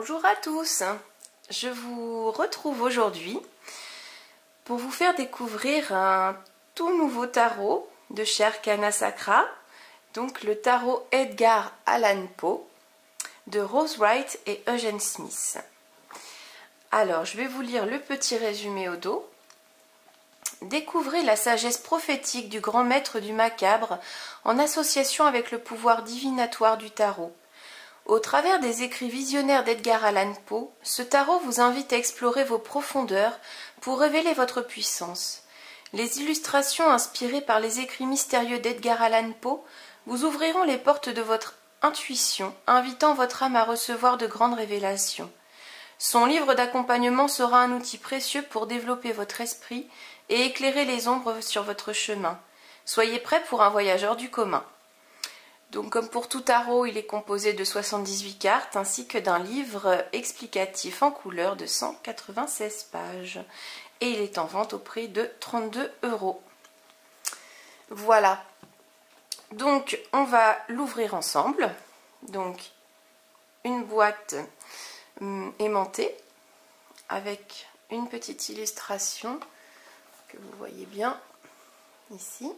Bonjour à tous, je vous retrouve aujourd'hui pour vous faire découvrir un tout nouveau tarot de chez Arcana Sacra, donc le tarot Edgar Allan Poe de Rose Wright et Eugene Smith. Alors, je vais vous lire le petit résumé au dos. Découvrez la sagesse prophétique du grand maître du macabre en association avec le pouvoir divinatoire du tarot. Au travers des écrits visionnaires d'Edgar Allan Poe, ce tarot vous invite à explorer vos profondeurs pour révéler votre puissance. Les illustrations inspirées par les écrits mystérieux d'Edgar Allan Poe vous ouvriront les portes de votre intuition, invitant votre âme à recevoir de grandes révélations. Son livre d'accompagnement sera un outil précieux pour développer votre esprit et éclairer les ombres sur votre chemin. Soyez prêts pour un voyage hors du commun. Donc, comme pour tout tarot, il est composé de 78 cartes ainsi que d'un livre explicatif en couleur de 196 pages. Et il est en vente au prix de 32 €. Voilà. Donc, on va l'ouvrir ensemble. Donc, une boîte aimantée avec une petite illustration que vous voyez bien ici.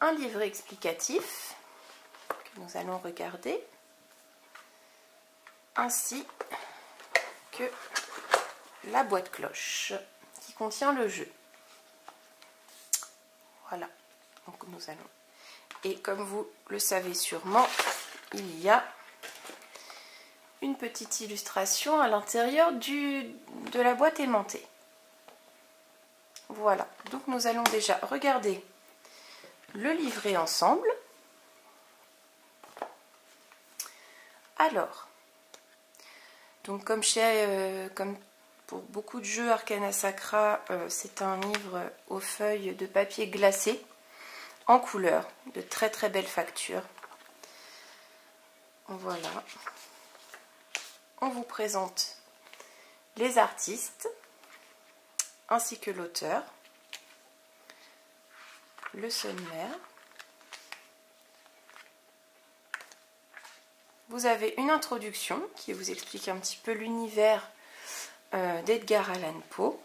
Un livret explicatif que nous allons regarder, ainsi que la boîte cloche qui contient le jeu. Voilà, donc nous allons. Et comme vous le savez sûrement, il y a une petite illustration à l'intérieur de la boîte aimantée. Voilà, donc nous allons déjà regarder le livret ensemble. Alors, donc comme pour beaucoup de jeux Arcana Sacra, c'est un livre aux feuilles de papier glacé en couleur, de très très belle facture. Voilà. On vous présente les artistes ainsi que l'auteur, le sommaire. Vous avez une introduction qui vous explique un petit peu l'univers d'Edgar Allan Poe.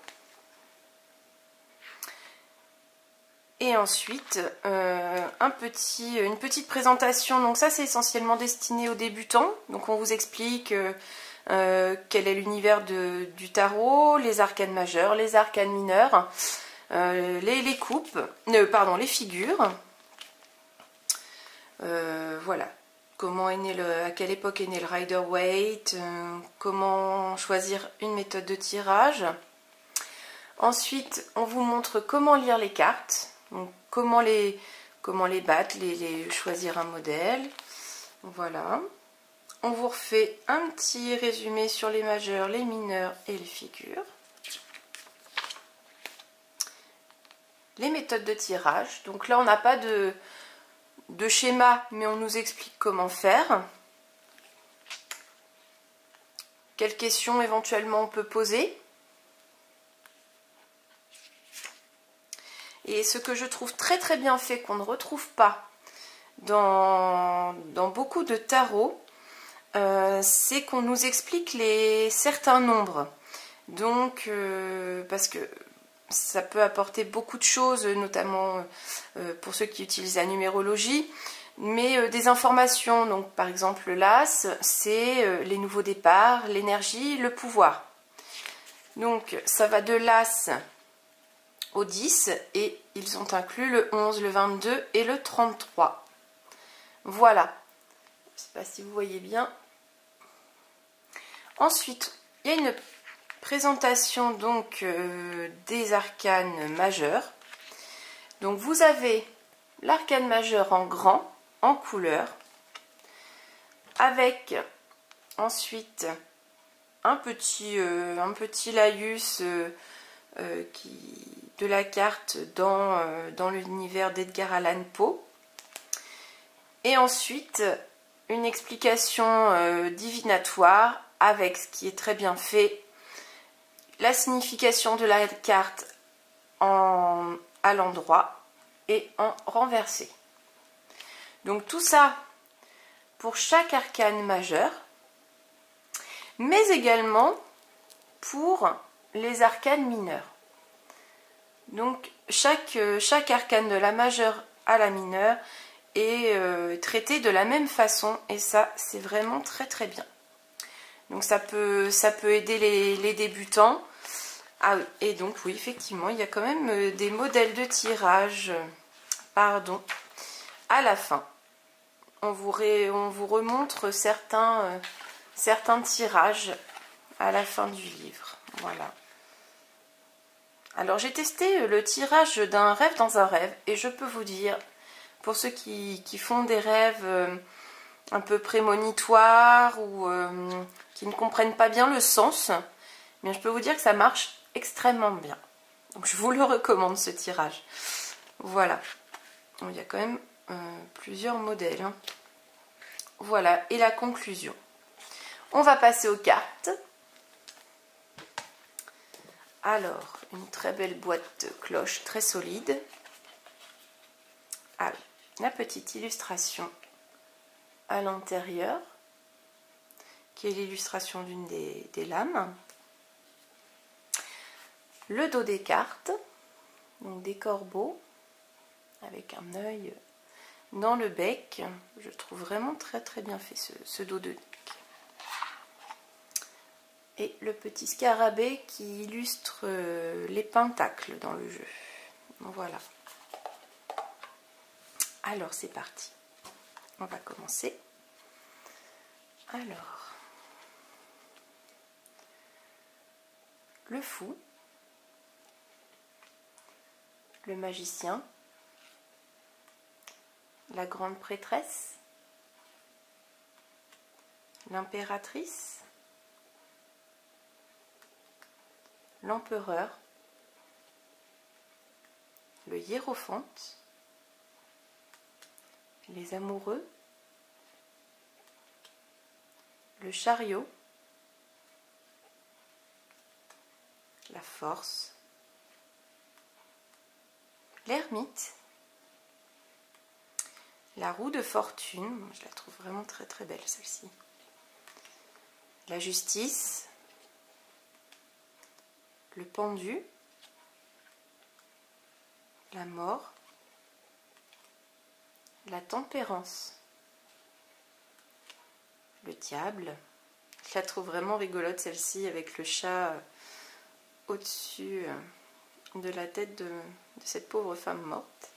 Et ensuite, une petite présentation. Donc ça, c'est essentiellement destiné aux débutants. Donc on vous explique quel est l'univers du tarot, les arcanes majeures, les arcanes mineures, les coupes, les figures. Voilà. À quelle époque est né le Rider-Waite, comment choisir une méthode de tirage. Ensuite, on vous montre comment lire les cartes, donc comment les battre, choisir un modèle. Voilà. On vous refait un petit résumé sur les majeurs, les mineurs et les figures. Les méthodes de tirage. Donc là, on n'a pas de schéma, mais on nous explique comment faire. Quelles questions éventuellement on peut poser. Et ce que je trouve très très bien fait, qu'on ne retrouve pas dans beaucoup de tarots, c'est qu'on nous explique certains nombres. Donc, parce que ça peut apporter beaucoup de choses, notamment pour ceux qui utilisent la numérologie, mais des informations. Donc, par exemple, l'As, c'est les nouveaux départs, l'énergie, le pouvoir. Donc, ça va de l'As au 10 et ils ont inclus le 11, le 22 et le 33. Voilà. Je ne sais pas si vous voyez bien. Ensuite, il y a une présentation donc des arcanes majeurs. Donc vous avez l'arcane majeur en grand, en couleur, avec ensuite un petit laïus de la carte dans l'univers d'Edgar Allan Poe. Et ensuite une explication divinatoire avec ce qui est très bien fait, la signification de la carte à l'endroit et en renversé. Donc tout ça pour chaque arcane majeur, mais également pour les arcanes mineurs. Donc chaque arcane de la majeure à la mineure est traité de la même façon, et ça c'est vraiment très très bien. Donc ça peut aider les débutants. Ah oui, et donc oui, effectivement, il y a quand même des modèles de tirage, pardon, à la fin. On vous remontre certains tirages à la fin du livre. Voilà. Alors j'ai testé le tirage d'un rêve dans un rêve, et je peux vous dire, pour ceux qui font des rêves un peu prémonitoires ou qui ne comprennent pas bien le sens, mais je peux vous dire que ça marche extrêmement bien. Donc je vous le recommande, ce tirage. Voilà. Il y a quand même plusieurs modèles, hein. Voilà, et la conclusion. On va passer aux cartes. Alors, une très belle boîte de cloches, très solide. Ah, la petite illustration à l'intérieur, qui est l'illustration d'une des lames. Le dos des cartes, donc des corbeaux, avec un œil dans le bec. Je trouve vraiment très très bien fait ce dos de deck. Et le petit scarabée qui illustre les pentacles dans le jeu. Voilà. Alors c'est parti. On va commencer. Alors, le fou, le magicien, la grande prêtresse, l'impératrice, l'empereur, le hiérophante, les amoureux, le chariot, la force, l'ermite, la roue de fortune, je la trouve vraiment très très belle celle-ci, la justice, le pendu, la mort, la tempérance, le diable. Je la trouve vraiment rigolote celle-ci, avec le chat au-dessus de la tête de cette pauvre femme morte.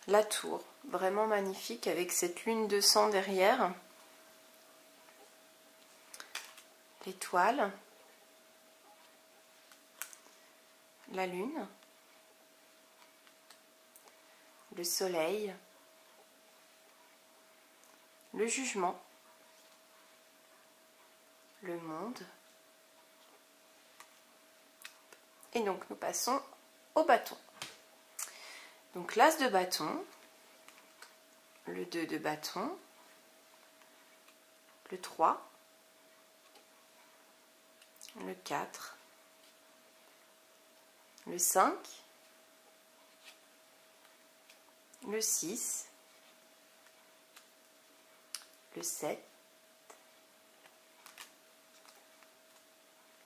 La tour, vraiment magnifique, avec cette lune de sang derrière. L'étoile, la lune, le soleil, le jugement, le monde. Et donc nous passons au bâton. Donc l'as de bâton, le 2 de bâton, le 3, le 4, le 5, le 6, le 7,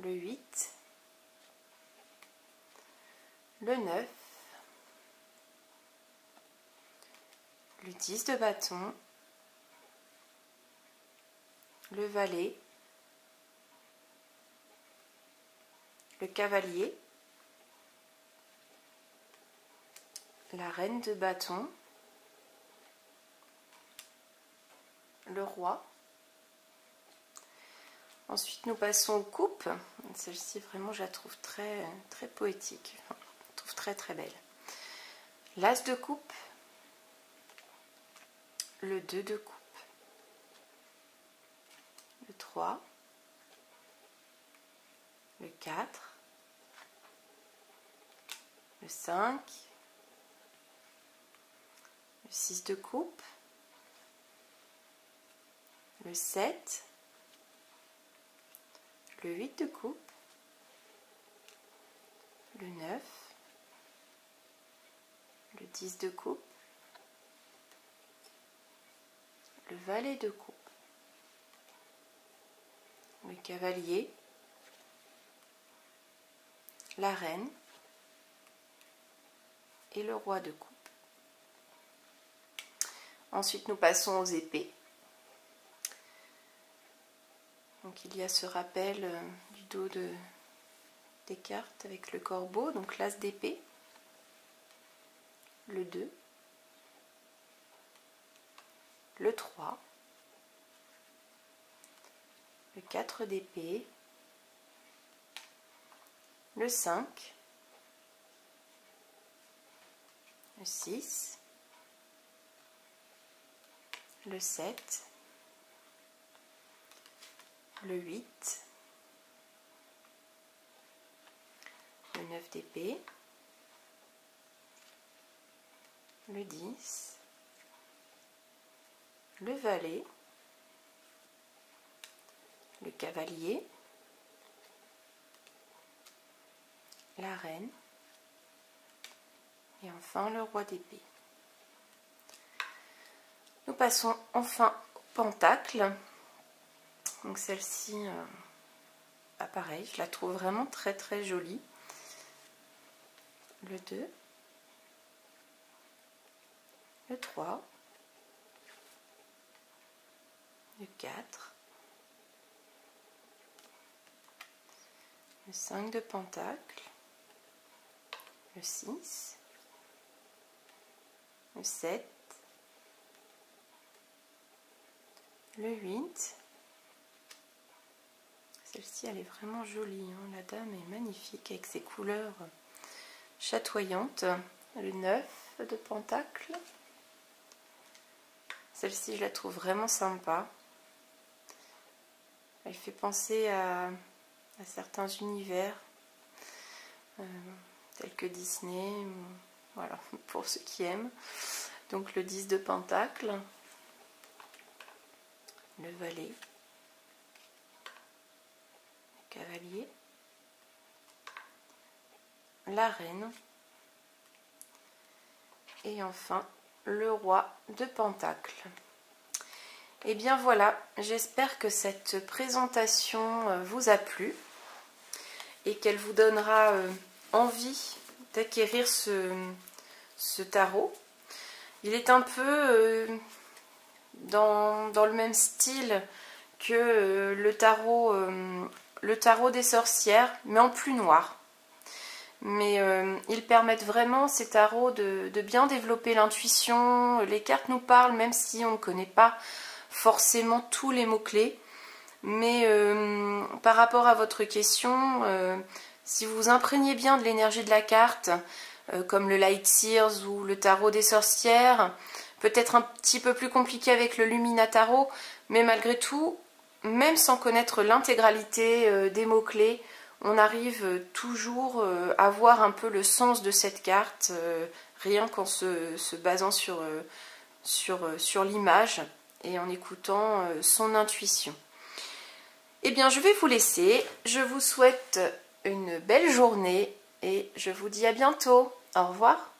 le 8, le 9, le 10 de bâton, le valet, le cavalier, la reine de bâton, le roi. Ensuite nous passons aux coupes. Celle-ci vraiment je la trouve très très poétique, je la trouve très très belle. L'as de coupe, le 2 de coupe, le 3, le 4, le 5, le 6 de coupe, le 7, le 8 de coupe, le 9, le 10 de coupe, le le valet de coupe, le cavalier, la reine et le roi de coupe. Ensuite, nous passons aux épées. Donc il y a ce rappel du dos des cartes avec le corbeau, donc l'as d'épée, le 2, le 3, le 4 d'épée, le 5, le 6, le 7, le 8, le 9 d'épée, le 10, le valet, le cavalier, la reine et enfin le roi d'épée. Nous passons enfin au pentacle. Donc celle-ci, pareil, je la trouve vraiment très très jolie. Le 2, le 3, le 4, le 5 de pentacle, le 6, le 7, le 8. Celle-ci, elle est vraiment jolie, hein. La dame est magnifique avec ses couleurs chatoyantes. Le 9 de pentacle. Celle-ci, je la trouve vraiment sympa. Elle fait penser à certains univers, tels que Disney, voilà, pour ceux qui aiment. Donc le 10 de pentacle, le valet, le cavalier, la reine, et enfin le roi de pentacle. Et bien voilà, j'espère que cette présentation vous a plu et qu'elle vous donnera envie d'acquérir ce tarot. Il est un peu dans le même style que le tarot des sorcières, mais en plus noir. Mais ils permettent vraiment, ces tarots, de bien développer l'intuition. Les cartes nous parlent, même si on ne connaît pas forcément tous les mots-clés. Mais par rapport à votre question, si vous vous imprégnez bien de l'énergie de la carte, comme le Light Seers ou le tarot des sorcières, peut-être un petit peu plus compliqué avec le Lumina Tarot, mais malgré tout, même sans connaître l'intégralité des mots-clés, on arrive toujours à voir un peu le sens de cette carte, rien qu'en se basant sur l'image et en écoutant son intuition. Eh bien, je vais vous laisser. Je vous souhaite une belle journée et je vous dis à bientôt. Au revoir.